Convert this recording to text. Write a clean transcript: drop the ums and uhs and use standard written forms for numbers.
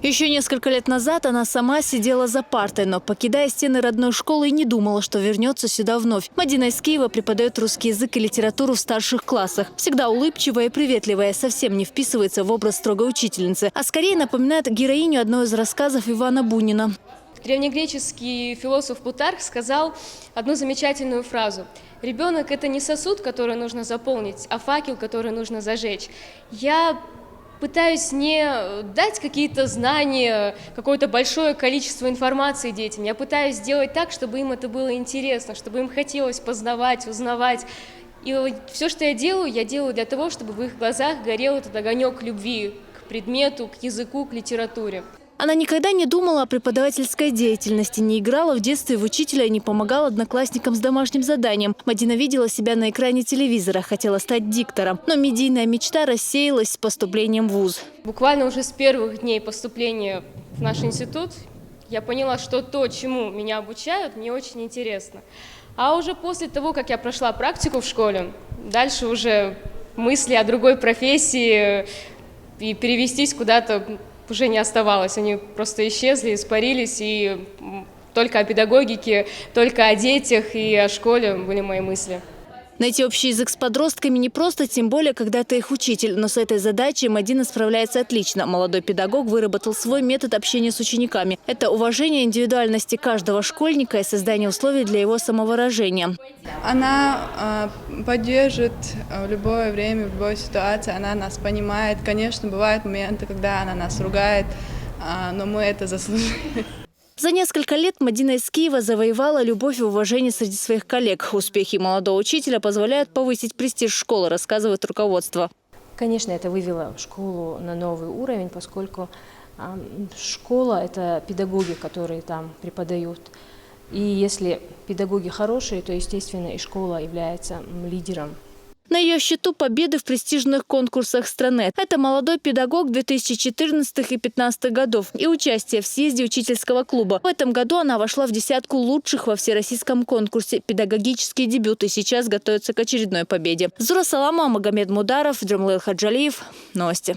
Еще несколько лет назад она сама сидела за партой, но, покидая стены родной школы, и не думала, что вернется сюда вновь. Мадина из Киева преподает русский язык и литературу в старших классах. Всегда улыбчивая и приветливая, совсем не вписывается в образ строгой учительницы, а скорее напоминает героиню одного из рассказов Ивана Бунина. Древнегреческий философ Плутарх сказал одну замечательную фразу. «Ребенок – это не сосуд, который нужно заполнить, а факел, который нужно зажечь». Я пытаюсь не дать какие-то знания, какое-то большое количество информации детям. Я пытаюсь сделать так, чтобы им это было интересно, чтобы им хотелось познавать, узнавать. И все, что я делаю для того, чтобы в их глазах горел этот огонек любви к предмету, к языку, к литературе. Она никогда не думала о преподавательской деятельности, не играла в детстве в учителя и не помогала одноклассникам с домашним заданием. Мадина видела себя на экране телевизора, хотела стать диктором. Но медийная мечта рассеялась с поступлением в вуз. Буквально уже с первых дней поступления в наш институт я поняла, что то, чему меня обучают, мне очень интересно. А уже после того, как я прошла практику в школе, дальше уже мысли о другой профессии и перевестись куда-то уже не оставалось. Они просто исчезли, испарились, и только о педагогике, только о детях и о школе были мои мысли. Найти общий язык с подростками непросто, тем более, когда ты их учитель. Но с этой задачей Мадина справляется отлично. Молодой педагог выработал свой метод общения с учениками. Это уважение индивидуальности каждого школьника и создание условий для его самовыражения. Она поддержит в любое время, в любой ситуации. Она нас понимает. Конечно, бывают моменты, когда она нас ругает, но мы это заслужили. За несколько лет Мадина из Киева завоевала любовь и уважение среди своих коллег. Успехи молодого учителя позволяют повысить престиж школы, рассказывает руководство. Конечно, это вывело школу на новый уровень, поскольку школа – это педагоги, которые там преподают. И если педагоги хорошие, то, естественно, и школа является лидером. На ее счету победы в престижных конкурсах страны. Это молодой педагог 2014 и 2015 годов и участие в съезде учительского клуба. В этом году она вошла в десятку лучших во всероссийском конкурсе. Педагогический дебют и сейчас готовится к очередной победе. Зура Саламова, Магомед Мударов, Джамлил Хаджалиев. Новости.